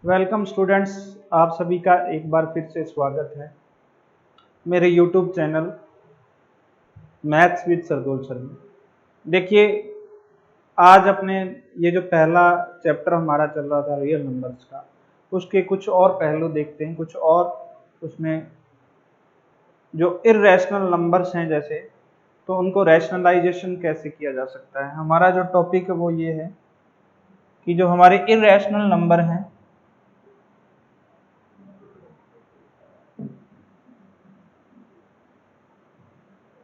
Welcome students, आप सभी का एक बार फिर से स्वागत है मेरे YouTube channel maths with Sardol sir में। देखिए, आज अपने ये जो पहला चैप्टर हमारा चल रहा था रियल नंबर्स का, उसके कुछ और पहलू देखते हैं, कुछ और उसमें जो इर्रेशनल नंबर्स हैं जैसे, तो उनको रैशनलाइजेशन कैसे किया जा सकता है। हमारा जो टॉपिक है वो ये है कि जो हमारे इर्रेशनल नंबर हैं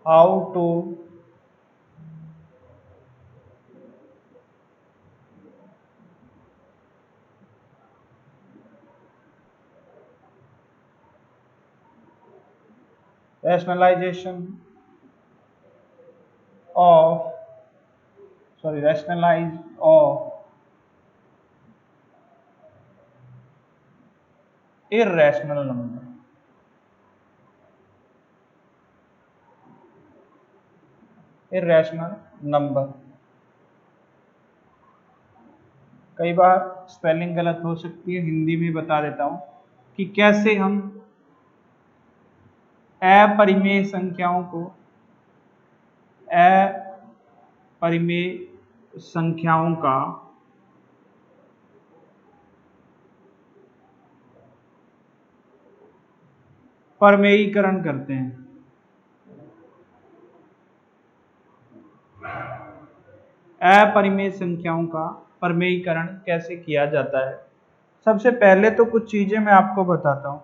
how to rationalization of rationalize of irrational number। irrational number, कई बार स्पेलिंग गलत हो सकती है, हिंदी में बता देता हूं कि कैसे हम अपरिमेय संख्याओं को अपरिमेय संख्याओं का परमेयीकरण करते हैं। अपरिमेय संख्याओं का परमेयीकरण कैसे किया जाता है। सबसे पहले तो कुछ चीजें मैं आपको बताता हूं।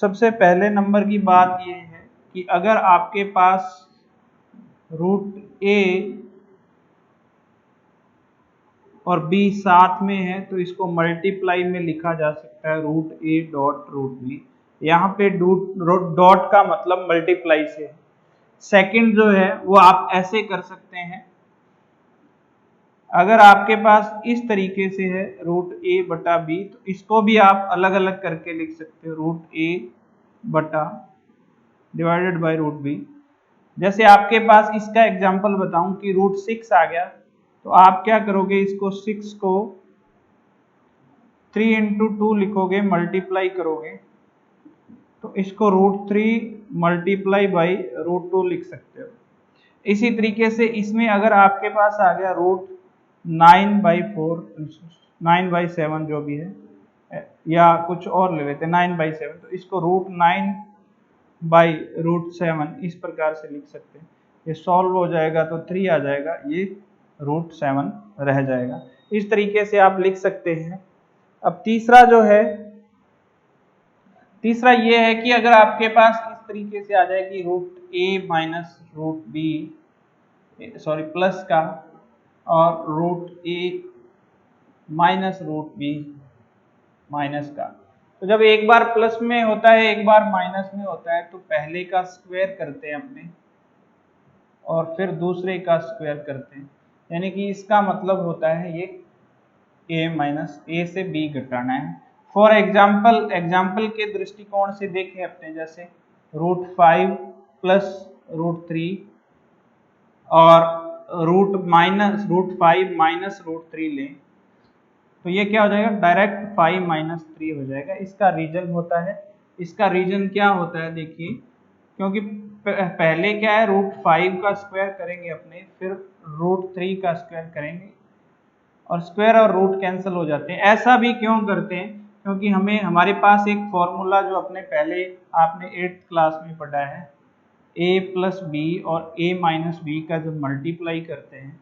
सबसे पहले नंबर की बात यह है कि अगर आपके पास रूट ए और बी साथ में है तो इसको मल्टीप्लाई में लिखा जा सकता है root A dot root B. यहाँ पे डॉट का मतलब मल्टीप्लाई से है। सेकंड जो है वो आप ऐसे कर सकते हैं, अगर आपके पास इस तरीके से है रूट ए बटा बी तो इसको भी आप अलग अलग करके लिख सकते हो, रूट ए बटा डिवाइडेड बाय रूट बी। जैसे आपके पास इसका एग्जांपल बताऊं कि रूट 6 आ गया तो आप क्या करोगे, इसको 6 को 3 इंटू 2 लिखोगे, मल्टीप्लाई करोगे तो इसको रूट 3 मल्टीप्लाई बाई रूट 2 लिख सकते हो। इसी तरीके से इसमें अगर आपके पास आ गया रूट 9/4, 9/7 जो भी है, या कुछ और ले लेते हैं 9/7, तो इसको रूट 9/√7 इस प्रकार से लिख सकते हैं। ये सॉल्व हो जाएगा तो 3 आ जाएगा, ये √7 रह जाएगा। इस तरीके से आप लिख सकते हैं। अब तीसरा जो है, तीसरा ये है कि अगर आपके पास इस तरीके से आ जाए कि root A minus root B, sorry plus का, और root A minus root B minus का, तो जब एक बार प्लस में होता है एक बार माइनस में होता है तो पहले का स्क्वायर करते हैं अपने और फिर दूसरे का स्क्वायर करते हैं। यानी कि इसका मतलब होता है ये a माइनस ए से b घटाना है। फॉर एग्जाम्पल के दृष्टिकोण से देखें अपने, जैसे √5 प्लस √3 और √5 माइनस √3 लें तो ये क्या हो जाएगा, डायरेक्ट 5 माइनस 3 हो जाएगा। इसका रीजन होता है, इसका रीजन क्या होता है देखिए, क्योंकि पहले क्या है √5 का स्क्वायर करेंगे अपने, फिर √3 का स्क्वायर करेंगे और स्क्वायर और रूट कैंसिल हो जाते हैं। ऐसा भी क्यों करते हैं, क्योंकि हमारे पास एक फॉर्मूला जो अपने पहले आपने 8th क्लास में पढ़ा है, a प्लस बी और a माइनस बी का जब मल्टीप्लाई करते हैं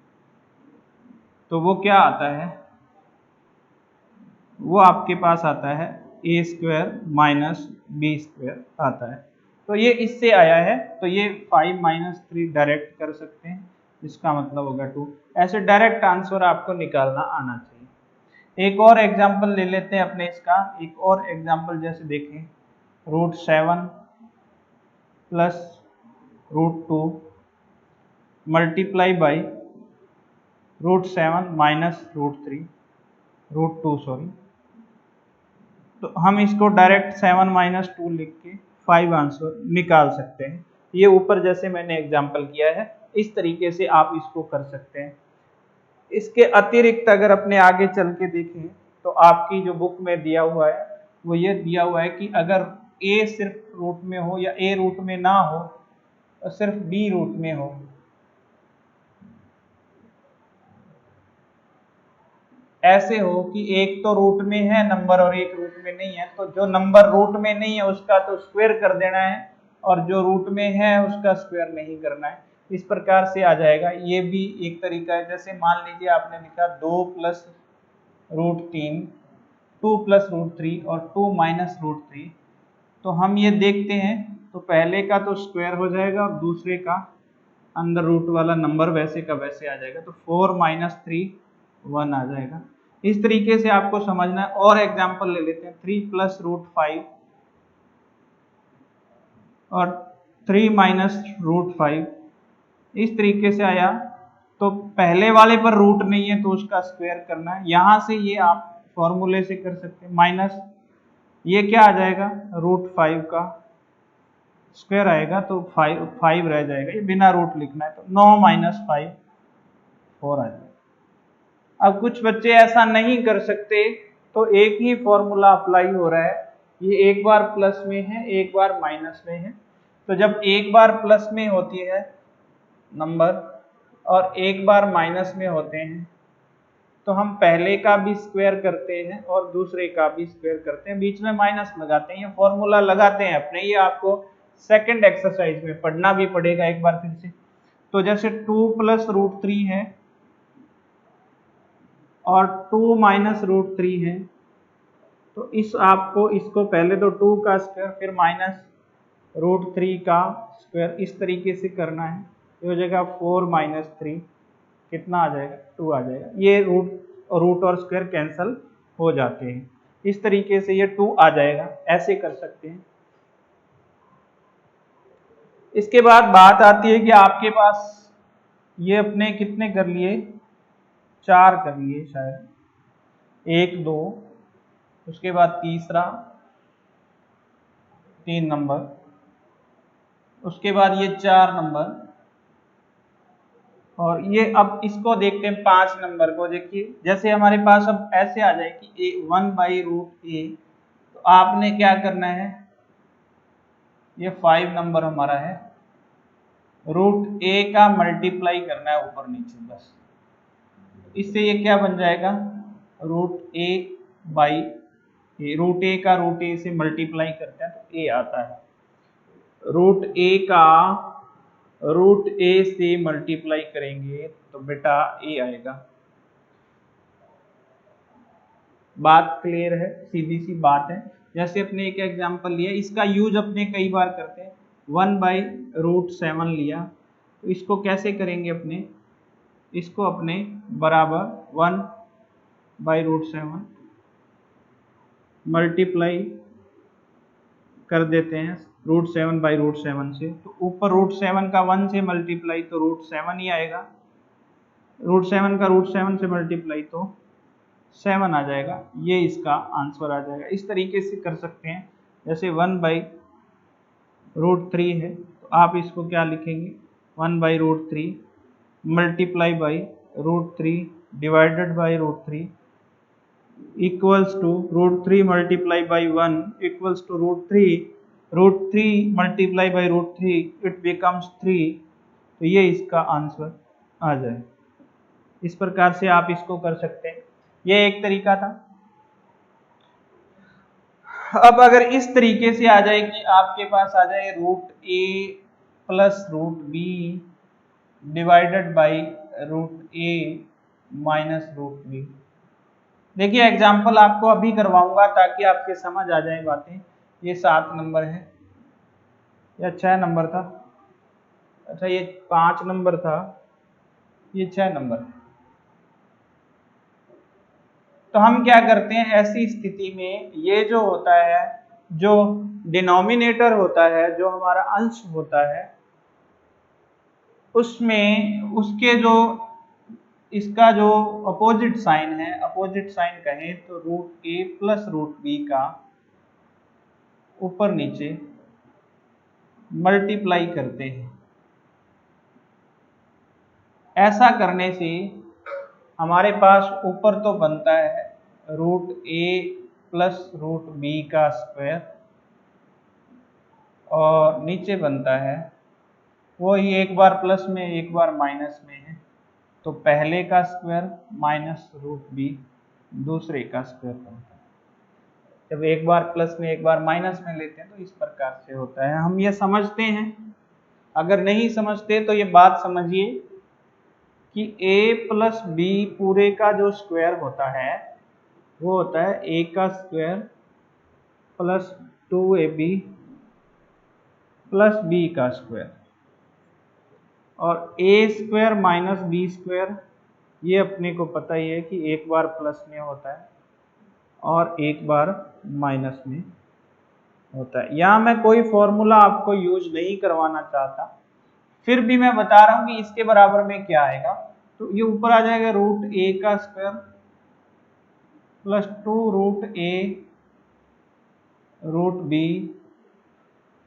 तो वो क्या आता है, वो आपके पास आता है a square minus B square आता है। तो ये इससे आया है, तो ये 5 माइनस 3 डायरेक्ट कर सकते हैं, इसका मतलब होगा 2। ऐसे डायरेक्ट आंसर आपको निकालना आना चाहिए। एक और एग्जाम्पल ले लेते हैं अपने इसका, एक और एग्जाम्पल जैसे देखें, √7 plus √2 multiply by √7 minus √2 sorry, तो हम इसको डायरेक्ट 7 माइनस 2 लिख के 5 आंसर निकाल सकते हैं। ये ऊपर जैसे मैंने एग्जाम्पल किया है इस तरीके से आप इसको कर सकते हैं। इसके अतिरिक्त अगर अपने आगे चल के देखें तो आपकी जो बुक में दिया हुआ है वो ये दिया हुआ है कि अगर ए सिर्फ रूट में हो या ए रूट में ना हो और सिर्फ बी रूट में हो, ऐसे हो कि एक तो रूट में है नंबर और एक रूट में नहीं है, तो जो नंबर रूट में नहीं है उसका तो स्क्वायर कर देना है और जो रूट में है उसका स्क्वायर नहीं करना है। इस प्रकार से आ जाएगा। ये भी एक तरीका है। जैसे मान लीजिए आपने लिखा 2 प्लस रूट 3, 2 प्लस रूट 3 और 2 माइनस रूट 3, तो हम ये देखते हैं तो पहले का तो स्क्वायर हो जाएगा और दूसरे का अंदर रूट वाला नंबर वैसे का वैसे आ जाएगा, तो 4 माइनस 3 1 आ जाएगा। इस तरीके से आपको समझना है। और एग्जांपल ले लेते हैं, 3 प्लस रूट 5 और 3 माइनस रूट 5, इस तरीके से आया। तो पहले वाले पर रूट नहीं है तो उसका स्क्वायर करना है। यहां से ये आप फॉर्मूले से कर सकते हैं, माइनस ये क्या आ जाएगा, रूट 5 का स्क्वायर आएगा तो 5 रह जाएगा, ये बिना रूट लिखना है, तो 9 माइनस 5 4 आ जाएगा। अब कुछ बच्चे ऐसा नहीं कर सकते तो एक ही फॉर्मूला अप्लाई हो रहा है, ये एक बार प्लस में है एक बार माइनस में है। तो जब एक बार प्लस में होती है नंबर और एक बार माइनस में होते हैं तो हम पहले का भी स्क्वायर करते हैं और दूसरे का भी स्क्वायर करते हैं, बीच में माइनस लगाते हैं, ये फॉर्मूला लगाते हैं अपने। ये आपको सेकंड एक्सरसाइज में पढ़ना भी पड़ेगा एक बार फिर से। तो जैसे 2 प्लस रूट 3 है और 2 माइनस रूट 3 है, तो इसको पहले तो 2 का स्क्वायर फिर माइनस रूट 3 का स्क्वायर इस तरीके से करना है। ये हो जाएगा 4 माइनस 3, कितना आ जाएगा, 2 आ जाएगा। ये रूट और स्क्वायर कैंसल हो जाते हैं, इस तरीके से ये 2 आ जाएगा, ऐसे कर सकते हैं। इसके बाद बात आती है कि आपके पास ये अपने कितने कर लिए, 4 कर लिए शायद, 1 2, उसके बाद तीसरा 3 नंबर, उसके बाद ये 4 नंबर, और ये अब इसको देखते हैं 5 नंबर को। देखिए जैसे हमारे पास अब ऐसे आ जाए कि 1 बाई रूट ए, तो आपने क्या करना है, ये 5 नंबर हमारा है, रूट ए का मल्टीप्लाई करना है ऊपर नीचे बस। इससे ये क्या बन जाएगा, root A by A, root A का रूट ए से मल्टीप्लाई करते हैं तो ए आता है। रूट ए का रूट ए से मल्टीप्लाई करेंगे तो बेटा ए आएगा। बात क्लियर है, सीधी सी बात है। जैसे अपने एक एग्जांपल लिया, इसका यूज अपने कई बार करते हैं। 1 बाई रूट 7 लिया, तो इसको कैसे करेंगे अपने, इसको अपने बराबर 1 बाई रूट 7 मल्टीप्लाई कर देते हैं रूट 7 बाई रूट 7 से, तो ऊपर रूट 7 का 1 से मल्टीप्लाई तो रूट 7 ही आएगा, रूट 7 का रूट 7 से मल्टीप्लाई तो 7 आ जाएगा। ये इसका आंसर आ जाएगा। इस तरीके से कर सकते हैं। जैसे 1 बाई रूट 3 है तो आप इसको क्या लिखेंगे, 1 by root 3 multiply by root 3 divided by root 3 equals to root 3 multiply by 1 equals to root 3 multiply by root 3 it becomes 3। तो ये इसका आंसर आ जाए। इस प्रकार से आप इसको कर सकते हैं, ये एक तरीका था। अब अगर इस तरीके से आ जाए कि आपके पास आ जाए root A plus root B divided by root A minus root B. देखिए एग्जाम्पल आपको अभी करवाऊंगा ताकि आपके समझ आ जाए बातें। ये 7 नंबर है या 6 नंबर था, अच्छा ये 5 नंबर था, ये 6 नंबर। तो हम क्या करते हैं ऐसी स्थिति में, ये जो होता है, जो डिनोमिनेटर होता है, जो हमारा अंश होता है, उसमें उसके जो इसका जो अपोजिट साइन है, अपोजिट साइन कहें तो root A plus root B का ऊपर नीचे मल्टीप्लाई करते हैं। ऐसा करने से हमारे पास ऊपर तो बनता है root A plus root B का स्क्वायर और नीचे बनता है वो ही एक बार प्लस में एक बार माइनस में है, तो पहले का स्क्वायर माइनस रूट बी दूसरे का स्क्वायर बनता है। जब एक बार प्लस में एक बार माइनस में लेते हैं तो इस प्रकार से होता है। हम ये समझते हैं, अगर नहीं समझते तो ये बात समझिए कि a प्लस बी पूरे का जो स्क्वायर होता है वो होता है a का square plus 2ab plus b का स्क्वायर, और a square minus B square ये अपने को पता ही है कि एक बार प्लस में होता है और एक बार माइनस में होता है। यहाँ मैं कोई फॉर्मूला आपको यूज नहीं करवाना चाहता, फिर भी मैं बता रहा हूँ कि इसके बराबर में क्या आएगा। तो ये ऊपर आ जाएगा रूट ए का square plus 2 root A root B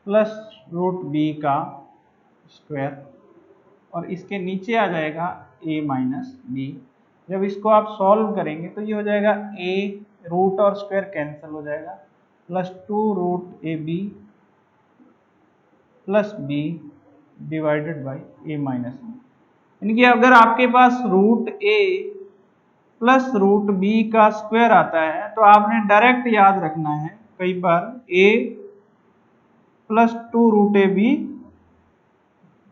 plus root B का स्क्वायर, और इसके नीचे आ जाएगा a माइनस बी। जब इसको आप सॉल्व करेंगे तो ये हो जाएगा a, रूट और स्क्वायर कैंसिल हो जाएगा, plus 2 root A B plus B divided by a minus B. यानी कि अगर आपके पास root a plus root B का स्क्वायर आता है तो आपने डायरेक्ट याद रखना है, कई बार a plus 2 root A B,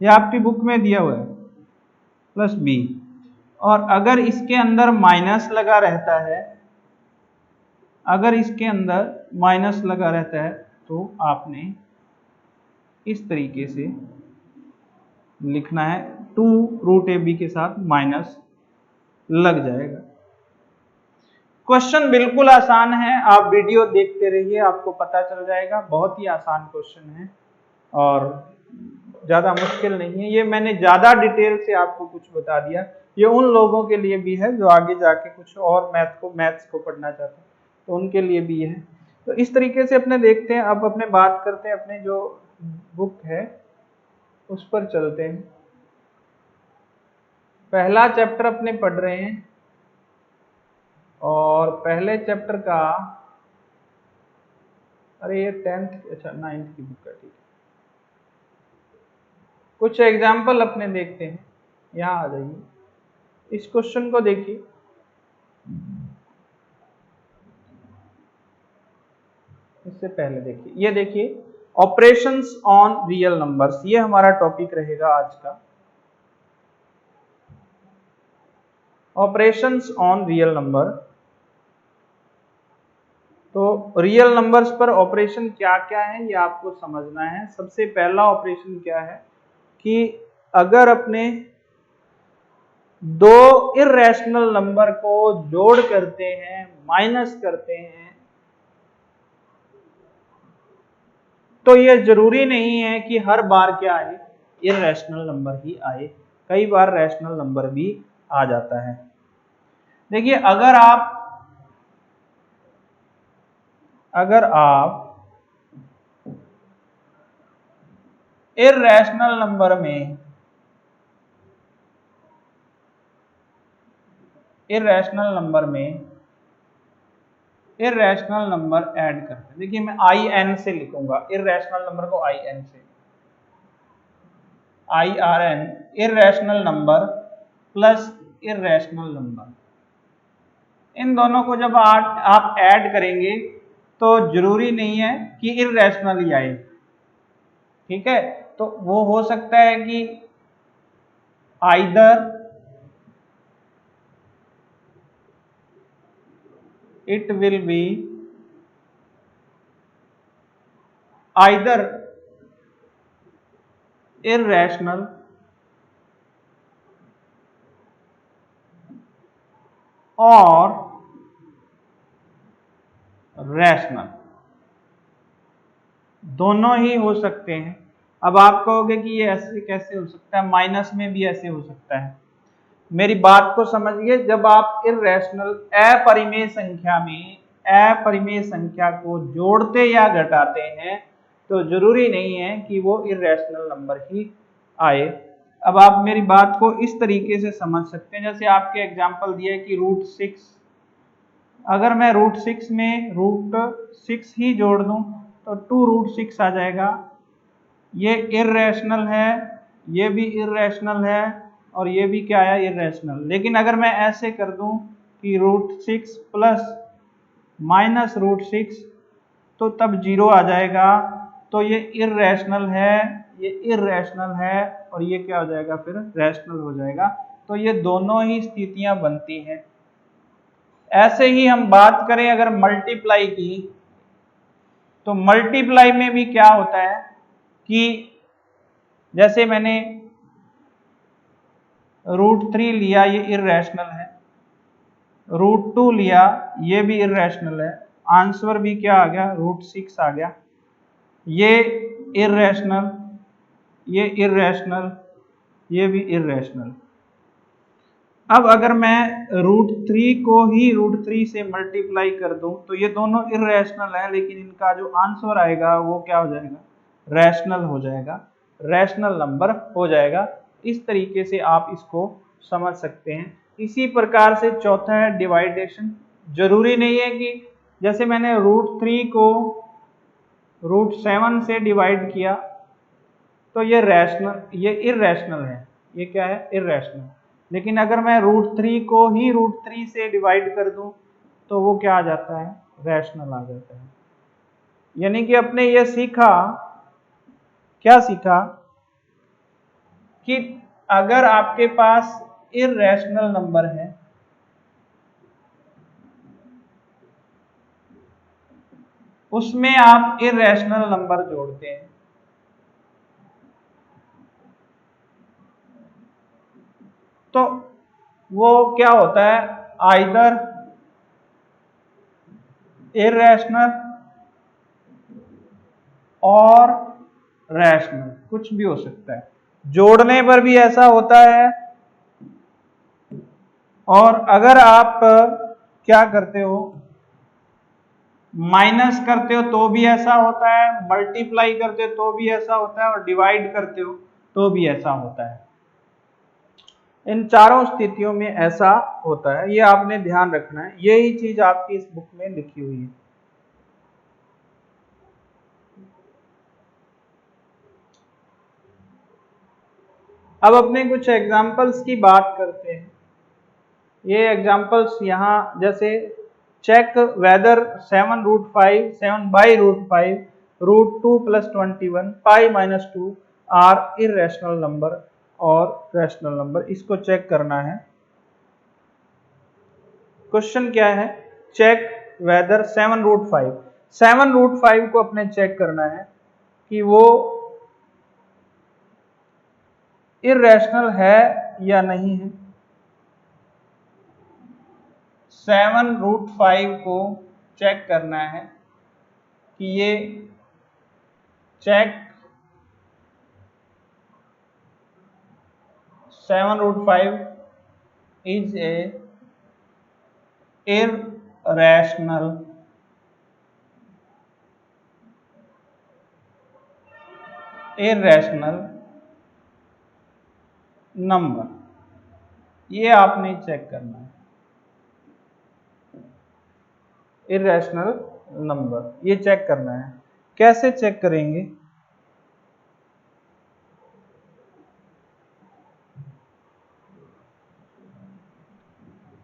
यह आपकी बुक में दिया हुआ है, प्लस बी, और अगर इसके अंदर माइनस लगा रहता है, अगर इसके अंदर माइनस लगा रहता है तो आपने इस तरीके से लिखना है, 2 रूट ए बी के साथ माइनस लग जाएगा। क्वेश्चन बिल्कुल आसान है, आप वीडियो देखते रहिए आपको पता चल जाएगा। बहुत ही आसान क्वेश्चन है और ज़्यादा मुश्किल नहीं है। ये मैंने ज़्यादा डिटेल से आपको कुछ बता दिया, ये उन लोगों के लिए भी है जो आगे जाके कुछ और मैथ्स को पढ़ना चाहते हैं, तो उनके लिए भी है। तो इस तरीके से अपने देखते हैं। अब अपने बात करते हैं, अपने जो बुक है उस पर चलते हैं। पहला चैप्टर अपने पढ़ रहे हैं और पहले चैप्टर का, अरे ये 10th, अच्छा 9th की बुक है, ठीक है। कुछ एग्जाम्पल अपने देखते हैं, यहाँ आ जाइए। इस क्वेश्चन को देखिए, इससे पहले देखिए, ये देखिए ऑपरेशंस ऑन रियल नंबर्स, ये हमारा टॉपिक रहेगा आज का, ऑपरेशंस ऑन रियल नंबर। तो रियल नंबर्स पर ऑपरेशन क्या क्या है ये आपको समझना है। सबसे पहला ऑपरेशन क्या है कि अगर अपने दो इर्रेशनल नंबर को जोड़ करते हैं, माइनस करते हैं, तो ये जरूरी नहीं है कि हर बार क्या आए, इर्रेशनल नंबर ही आए, कई बार रैशनल नंबर भी आ जाता है। देखिए अगर आप इर्रेशनल नंबर में इर्रेशनल नंबर ऐड करते हैं, देखिए मैं IN से लिखूंगा, इर्रेशनल नंबर को IN से, IRN, irrational number plus irrational number, इन दोनों को जब आप ऐड करेंगे तो जरूरी नहीं है कि इर्रेशनल ही आए, ठीक है। तो वो हो सकता है कि either it will be either irrational और रैशनल, दोनों ही हो सकते हैं। अब आप कहोगे कि ये ऐसे कैसे हो सकता है, माइनस में भी ऐसे हो सकता है। मेरी बात को समझिए, जब आप इर्रेशनल अपरिमेय संख्या में अपरिमेय संख्या को जोड़ते या घटाते हैं तो जरूरी नहीं है कि वो इर्रेशनल नंबर ही आए। अब आप मेरी बात को इस तरीके से समझ सकते हैं, जैसे आपके एग्जांपल दिया है कि √6 अगर मैं √6 में √6 ही जोड़ दूं तो 2√6 आ जाएगा। ये इर्रेशनल है, ये भी इर्रेशनल है और ये भी क्या है, इर्रेशनल। लेकिन अगर मैं ऐसे कर दूं कि √6 प्लस माइनस √6 तो तब 0 आ जाएगा। तो ये इर्रेशनल है, ये इर्रेशनल है और ये क्या हो जाएगा, फिर रैशनल हो जाएगा। तो ये दोनों ही स्थितियां बनती हैं। ऐसे ही हम बात करें अगर मल्टीप्लाई की, तो मल्टीप्लाई में भी क्या होता है कि जैसे मैंने √3 लिया, ये इर्रेशनल है, √2 लिया, ये भी इर्रेशनल है, आंसर भी क्या आ गया, √6 आ गया। ये इर्रेशनल, ये इर्रेशनल, ये भी इर्रेशनल। अब अगर मैं √3 को ही √3 से मल्टीप्लाई कर दूं तो ये दोनों इर्रेशनल है, लेकिन इनका जो आंसर आएगा वो क्या हो जाएगा, रैशनल हो जाएगा, रैशनल नंबर हो जाएगा। इस तरीके से आप इसको समझ सकते हैं। इसी प्रकार से चौथा है डिवाइडेशन। जरूरी नहीं है कि जैसे मैंने √3 को √7 से डिवाइड किया तो ये रैशनल, ये इर्रेशनल है, ये क्या है, इर्रेशनल। लेकिन अगर मैं √3 को ही √3 से डिवाइड कर दूं तो वो क्या आ जाता है, रैशनल आ जाता है। यानी कि अपने ये सीखा, क्या सीखा, कि अगर आपके पास इर्रेशनल नंबर है उसमें आप इर्रेशनल नंबर जोड़ते हैं तो वो क्या होता है, आइदर इर्रेशनल और रैशनल, कुछ भी हो सकता है। जोड़ने पर भी ऐसा होता है और अगर आप क्या करते हो, माइनस करते हो तो भी ऐसा होता है, मल्टीप्लाई करते हो तो भी ऐसा होता है और डिवाइड करते हो तो भी ऐसा होता है। इन चारों स्थितियों में ऐसा होता है, ये आपने ध्यान रखना है। यही चीज आपकी इस बुक में लिखी हुई है। अब अपने कुछ एग्जाम्पल्स की बात करते हैं। ये एग्जाम्पल्स यहाँ जैसे check whether 7√5 7/√5 √2 + 21 π-2 are irrational number और रैशनल नंबर, इसको चेक करना है। क्वेश्चन क्या है, चेक वेदर 7√5 को अपने चेक करना है कि वो इर्रेशनल है या नहीं है। 7√5 को चेक करना है कि ये check 7√5 is a irrational number, ये आपने चेक करना है। इर्रेशनल नंबर ये चेक करना है। कैसे चेक करेंगे,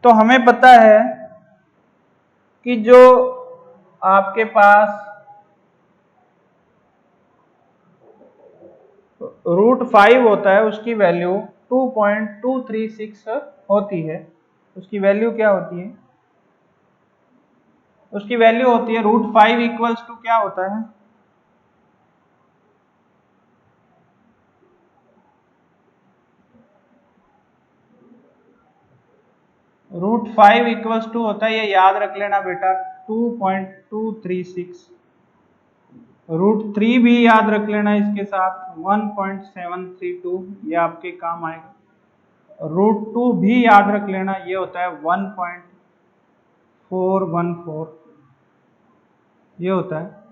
तो हमें पता है कि जो आपके पास √5 होता है उसकी वैल्यू 2.236 होती है। उसकी वैल्यू क्या होती है, उसकी वैल्यू होती है √5 इक्वल्स टू क्या होता है, √5 इक्वल्स टू होता है, ये याद रख लेना बेटा, 2.236। √3 भी याद रख लेना इसके साथ, 1.732, ये आपके काम आएगा। √2 भी याद रख लेना, ये होता है 1.414, ये होता है।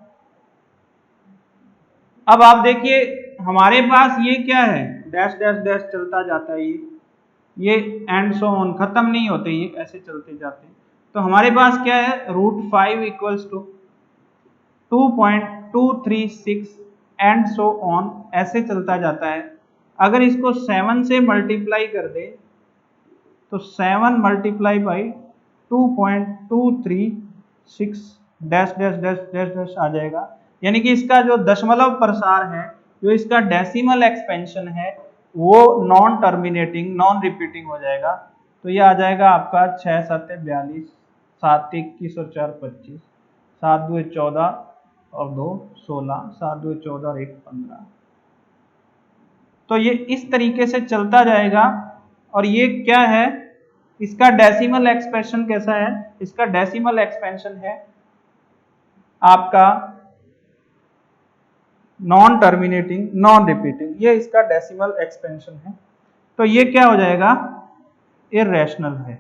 अब आप देखिए हमारे पास ये क्या है, डैश डैश डैश चलता जाता है, ये एंड सो ऑन, खत्म नहीं होते, ये ऐसे चलते जाते हैं। तो हमारे पास क्या है, √5 equals to 2.236 and so on, ऐसे चलता जाता है। अगर इसको 7 से मल्टीप्लाई कर दे तो 7 multiply by 2.236 dash dash dash dash dash आ जाएगा। यानी कि इसका जो दशमलव प्रसार है, जो इसका डेसिमल एक्सपेंशन है, वो नॉन टर्मिनेटिंग नॉन रिपीटिंग हो जाएगा। तो ये आ जाएगा आपका 6 7 42, 7 21 और 4 25, 7 2 14 और 2 16, 7 2 14 और 1 15। तो ये इस तरीके से चलता जाएगा। और ये क्या है, इसका डेसिमल एक्सप्रेशन कैसा है, इसका डेसिमल एक्सपेंशन है आपका नॉन टर्मिनेटिंग नॉन रिपीटिंग, ये इसका डेसिमल एक्सपेंशन है। तो ये क्या हो जाएगा, इररेशनल है।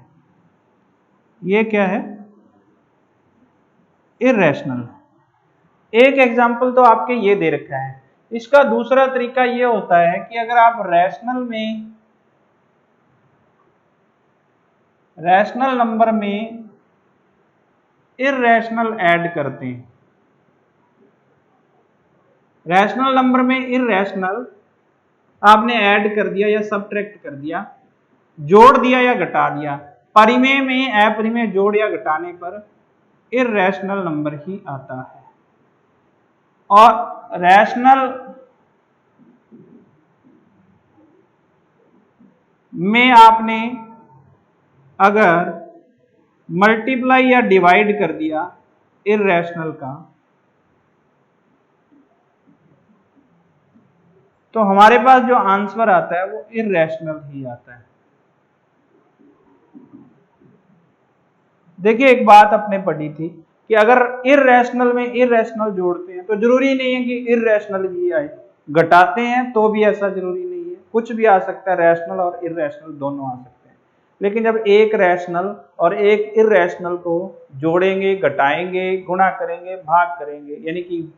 ये क्या है, इररेशनल। एक एग्जांपल तो आपके ये दे रखा है। इसका दूसरा तरीका ये होता है कि अगर आप रैशनल नंबर में इररेशनल ऐड करते हैं, रैशनल नंबर में इररेशनल आपने ऐड कर दिया या सबट्रैक्ट कर दिया, जोड़ दिया या घटा दिया, परिमेय में अपरिमेय जोड़ या घटाने पर इररेशनल नंबर ही आता है। और रैशनल में आपने अगर मल्टीप्लाई या डिवाइड कर दिया इररेशनल का, तो हमारे पास जो आंसर आता है वो इररेशनल ही आता है। देखिए, एक बात आपने पढ़ी थी कि अगर इररेशनल में इररेशनल जोड़ते हैं तो जरूरी नहीं है कि इररेशनल ही आए, घटाते हैं तो भी ऐसा जरूरी नहीं है, कुछ भी आ सकता है, रैशनल और इररेशनल दोनों आ सकते हैं। लेकिन जब एक रैशनल और एक इररेशनल को जोड़ेंगे, घटाएंगे, गुणा करेंगे, भाग करेंगे, यानी कि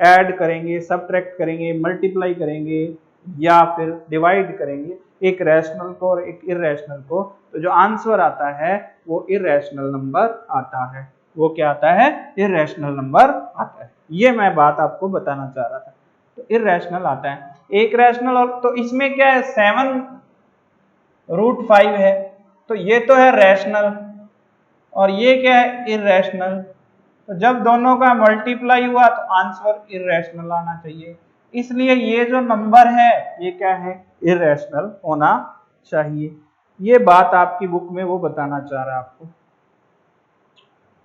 ऐड करेंगे, सबट्रैक्ट करेंगे, मल्टीप्लाई करेंगे या फिर डिवाइड करेंगे एक रैशनल को और एक इररेशनल को, तो जो आंसर आता है वो इररेशनल नंबर आता है। वो क्या आता है, इररेशनल नंबर आता है। ये मैं बात आपको बताना चाह रहा था। तो इररेशनल आता है एक रैशनल। और तो इसमें क्या है, 7√5 है, तो ये तो है रैशनल और ये क्या है, इररेशनल। तो जब दोनों का मल्टीप्लाई हुआ तो आंसर इररेशनल आना चाहिए। इसलिए ये जो नंबर है ये क्या है, इररेशनल होना चाहिए। ये बात आपकी बुक में वो बताना चाह रहा है आपको।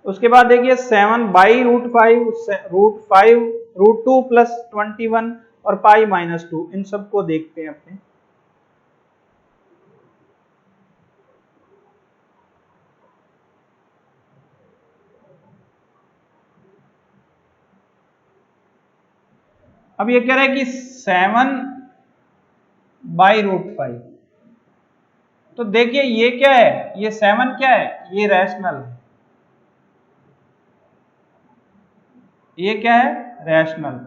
उसके बाद देखिए 7/√5, √2 + 21 और π-2, इन सबको देखते हैं अपने। अब ये कह रहा है कि 7/√5, तो देखिए ये क्या है, ये 7 क्या है, ये रैशनल है, ये क्या है, रैशनल,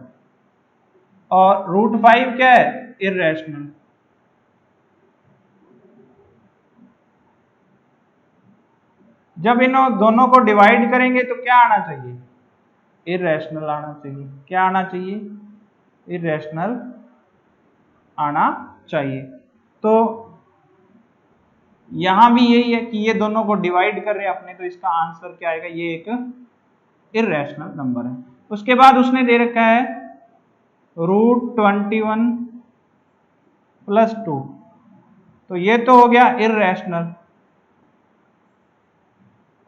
और √5 क्या है, इररेशनल। जब इन दोनों को डिवाइड करेंगे तो क्या आना चाहिए, इररेशनल आना चाहिए। क्या आना चाहिए, इररेशनल आना चाहिए। तो यहां भी यही है कि ये दोनों को डिवाइड कर रहे हैं अपने, तो इसका आंसर क्या आएगा, ये एक इररेशनल नंबर है। उसके बाद उसने दे रखा है √21 + 2, तो ये तो हो गया इररेशनल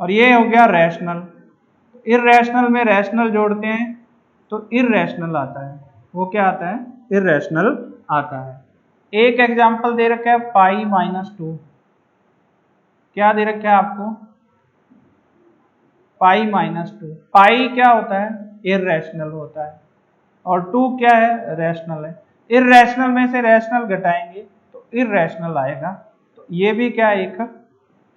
और ये हो गया रैशनल। इररेशनल में रैशनल जोड़ते हैं तो इररेशनल आता है। वो क्या आता है, इररेशनल आता है। एक एग्जांपल दे रखा है π-2, क्या दे रखा है आपको, π-2। पाई क्या होता है, इररेशनल होता है, और 2 क्या है, रैशनल है। इररेशनल में से रैशनल घटाएंगे तो इररेशनल आएगा। तो ये भी क्या, एक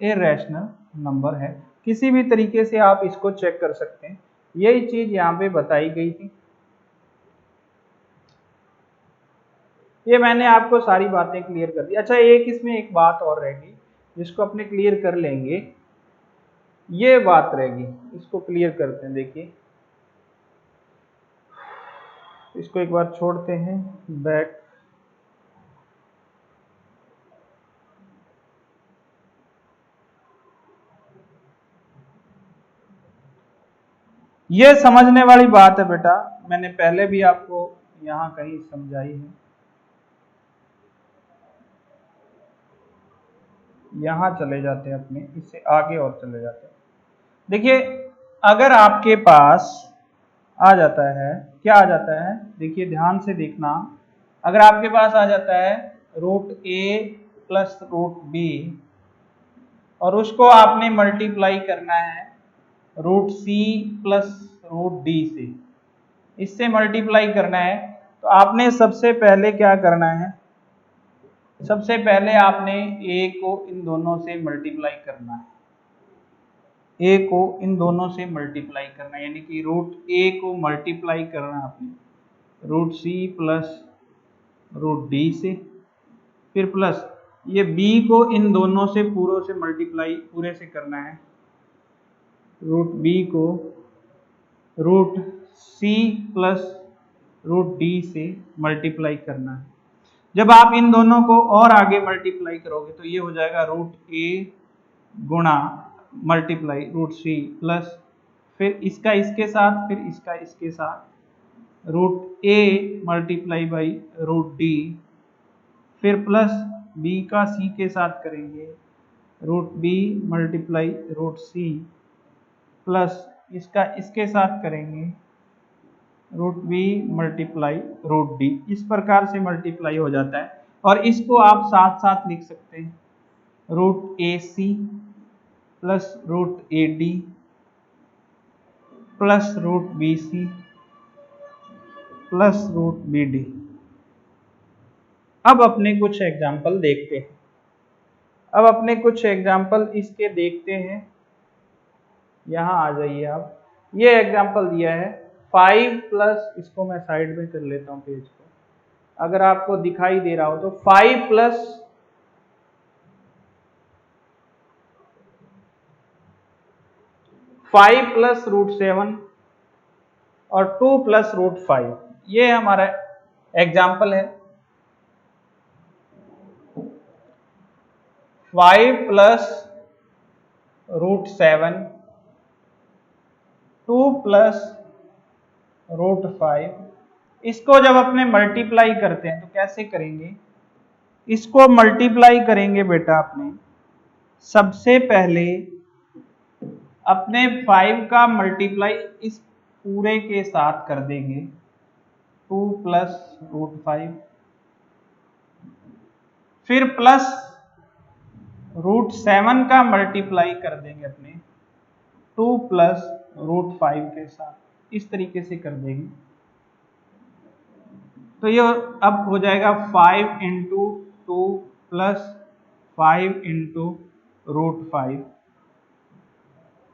इररेशनल नंबर है। किसी भी तरीके से आप इसको चेक कर सकते हैं, यही चीज यहाँ पे बताई गई थी। ये मैंने आपको सारी बातें क्लियर कर दी। अच्छा, एक इसमें एक बात और रहेगी जिसको अपने क्लियर कर लेंगे। ये बात रहेगी। इसको क्लियर करते हैं, देखिए इसको एक बार छोड़ते हैं बैक। ये समझने वाली बात है बेटा, मैंने पहले भी आपको यहाँ कहीं समझाई है। यहाँ चले जाते हैं अपने, इससे आगे और चले जाते हैं। देखिए अगर आपके पास आ जाता है, क्या आ जाता है, देखिए ध्यान से देखना, अगर आपके पास आ जाता है root A plus root B और उसको आपने मल्टीप्लाई करना है root C plus root D से, इससे मल्टीप्लाई करना है, तो आपने सबसे पहले क्या करना है, सबसे पहले आपने ए को इन दोनों से मल्टीप्लाई करना है, ए को इन दोनों से मल्टीप्लाई करना है, यानी कि रूट ए को मल्टीप्लाई करना है आपने root C plus root D से, फिर प्लस ये बी को इन दोनों से पूरों से मल्टीप्लाई पूरे से करना है, रूट बी को root C plus root D से मल्टीप्लाई करना है। जब आप इन दोनों को और आगे मल्टीप्लाई करोगे तो ये हो जाएगा रूट ए गुणा मल्टीप्लाई रूट सी प्लस फिर इसका इसके साथ फिर इसका इसके साथ root A multiply by root D, फिर प्लस बी का सी के साथ करेंगे root B multiply root C plus इसका इसके साथ करेंगे root B multiply root D. इस प्रकार से मल्टीप्लाई हो जाता है और इसको आप साथ साथ लिख सकते हैं root A C plus root A D plus root B C plus root B D. अब अपने कुछ एग्जाम्पल देखते हैं, अब अपने कुछ एग्जाम्पल इसके देखते हैं। यहाँ आ जाइए आप, ये एग्जाम्पल दिया है 5 प्लस, इसको मैं साइड में कर लेता हूँ पेज को, अगर आपको दिखाई दे रहा हो तो 5 प्लस रूट 7 और 2 प्लस रूट 5, ये हमारा एग्जाम्पल है। 5 प्लस रूट 7, 2 प्लस रूट 5, इसको जब अपने मल्टीप्लाई करते हैं तो कैसे करेंगे, इसको मल्टीप्लाई करेंगे बेटा अपने, सबसे पहले अपने 5 का मल्टीप्लाई इस पूरे के साथ कर देंगे 2 प्लस रूट 5, फिर प्लस रूट 7 का मल्टीप्लाई कर देंगे अपने 2 प्लस रूट 5 के साथ, इस तरीके से कर देंगे। तो ये अब हो जाएगा 5 into 2 plus 5 into root 5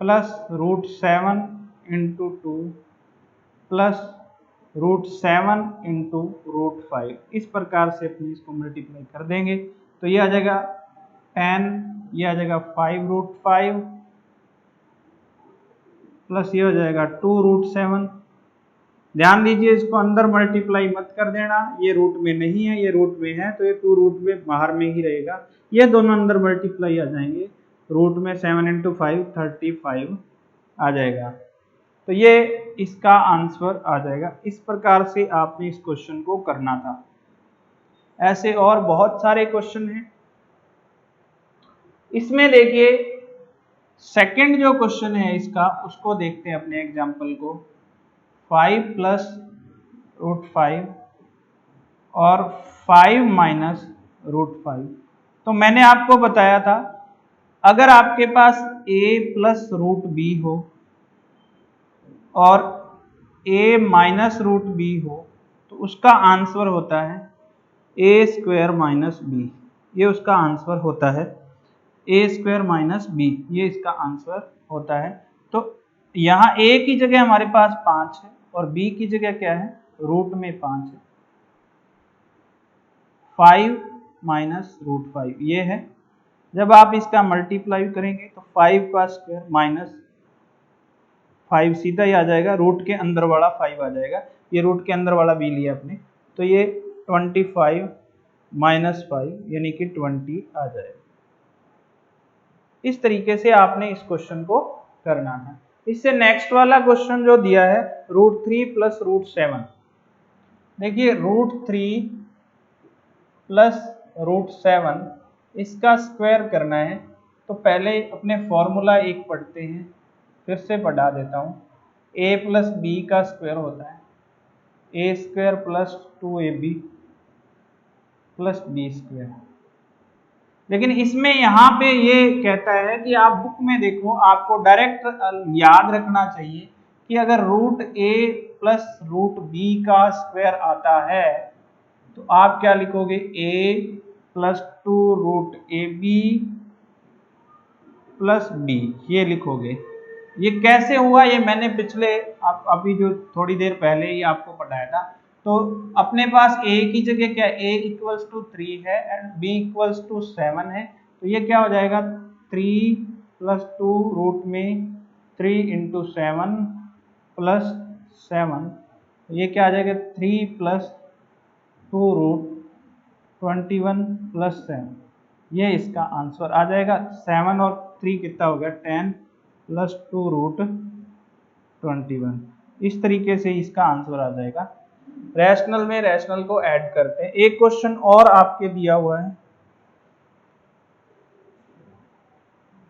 plus root 7 into 2 plus root 7 into root 5, इस प्रकार से अपने इसको मल्टीप्लाई कर देंगे तो ये आ जाएगा 10, ये आ जाएगा 5 रूट 5 प्लस ये हो जाएगा 2 रूट 7। ध्यान दीजिए इसको अंदर मल्टीप्लाई मत कर देना, ये रूट में नहीं है, ये रूट में है तो ये 2 रूट में बाहर में ही रहेगा, ये दोनों अंदर मल्टीप्लाई आ जाएंगे, रूट में 7 इंटू 5 35 आ जाएगा, तो ये इसका आंसर आ जाएगा। इस प्रकार से आपने इस क्वेश्चन को करना था। ऐसे और बहुत सारे क्वेश्चन हैं। इसमें देखिए सेकंड जो क्वेश्चन है इसका, उसको देखते हैं अपने एग्जांपल को। 5 प्लस रूट 5 और 5 माइनस रूट 5। तो मैंने आपको बताया था अगर आपके पास a प्लस रूट बी हो और a माइनस रूट बी हो तो उसका आंसर होता है a स्क्वायर माइनस बी, ये उसका आंसर होता है a स्क्वायर माइनस बी, ये इसका आंसर होता है। तो यहाँ a की जगह हमारे पास 5 है और b की जगह क्या है, रूट में 5 है, 5 माइनस रूट 5 ये है, जब आप इसका मल्टीप्लाई करेंगे तो 5 का स्क्वायर माइनस 5 सीधा ही आ जाएगा, रूट के अंदर वाला 5 आ जाएगा, ये रूट के अंदर वाला b लिया आपने, तो ये 25 माइनस 5 यानी कि 20 आ जाएगा। इस तरीके से आपने इस क्वेश्चन को करना है। इससे नेक्स्ट वाला क्वेश्चन जो दिया है √3 प्लस √7, देखिए √3 प्लस √7 इसका स्क्वायर करना है, तो पहले अपने फॉर्मूला एक पढ़ते हैं, फिर से पढ़ा देता हूँ। a प्लस बी का स्क्वायर होता है a square plus 2ab plus B square. लेकिन इसमें यहाँ पे ये कहता है कि आप बुक में देखो, आपको डायरेक्ट याद रखना चाहिए कि अगर √a प्लस √b का स्क्वायर आता है तो आप क्या लिखोगे, a plus 2√ab plus b, ये लिखोगे। ये कैसे हुआ, ये मैंने पिछले अभी जो थोड़ी देर पहले ही आपको पढ़ाया था। तो अपने पास a की जगह क्या a इक्वल्स टू 3 है एंड b इक्वल्स टू 7 है, तो ये क्या हो जाएगा 3 प्लस 2 रूट में 3 इंटू 7 प्लस 7, ये क्या आ जाएगा 3 प्लस 2 रूट 21 प्लस 7, ये इसका आंसर आ जाएगा। 7 और 3 कितना हो गया 10 प्लस 2 रूट 21, इस तरीके से इसका आंसर आ जाएगा। रैशनल में रैशनल को ऐड करते हैं। एक क्वेश्चन और आपके दिया हुआ है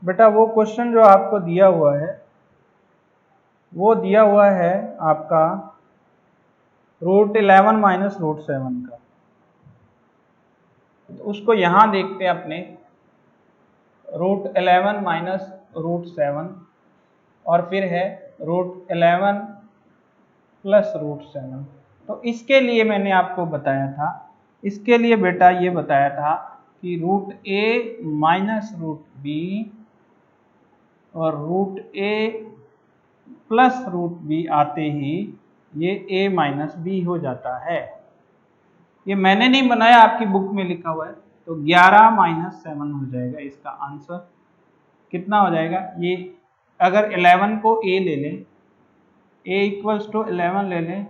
बेटा, वो क्वेश्चन जो आपको दिया हुआ है वो दिया हुआ है आपका √11 माइनस √7 का, तो उसको यहां देखते हैं अपने √11 माइनस √7 और फिर है √11 प्लस √7। तो इसके लिए मैंने आपको बताया था, इसके लिए बेटा ये बताया था कि √a माइनस √b और √a प्लस √b आते ही ये a माइनस b हो जाता है। ये मैंने नहीं बनाया, आपकी बुक में लिखा हुआ है। तो 11 माइनस 7 हो जाएगा इसका आंसर। कितना हो जाएगा, ये अगर 11 को a ले लें, a इक्वल्स टू 11 ले लें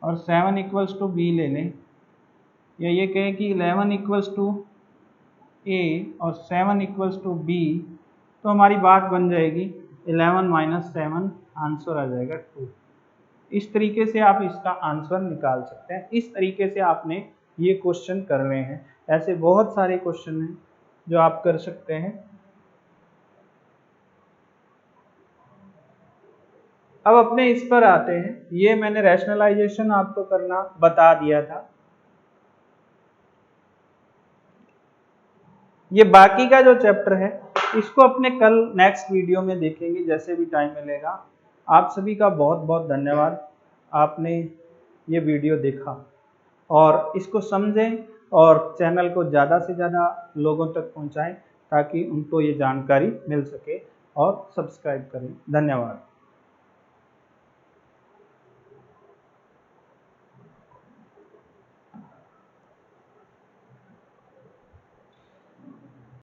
और 7 इक्वल्स टू b ले लें, या ये कहें कि 11 इक्वल्स टू a और 7 इक्वल्स टू b, तो हमारी बात बन जाएगी 11 माइनस 7, आंसर आ जाएगा 2। इस तरीके से आप इसका आंसर निकाल सकते हैं। इस तरीके से आपने ये क्वेश्चन करने हैं। ऐसे बहुत सारे क्वेश्चन हैं जो आप कर सकते हैं। अब अपने इस पर आते हैं। ये मैंने रैशनलाइजेशन आपको करना बता दिया था। ये बाकी का जो चैप्टर है इसको अपने कल नेक्स्ट वीडियो में देखेंगे, जैसे भी टाइम मिलेगा। आप सभी का बहुत बहुत धन्यवाद, आपने ये वीडियो देखा और इसको समझें और चैनल को ज़्यादा से ज़्यादा लोगों तक पहुंचाएं ताकि उनको ये जानकारी मिल सके, और सब्सक्राइब करें। धन्यवाद।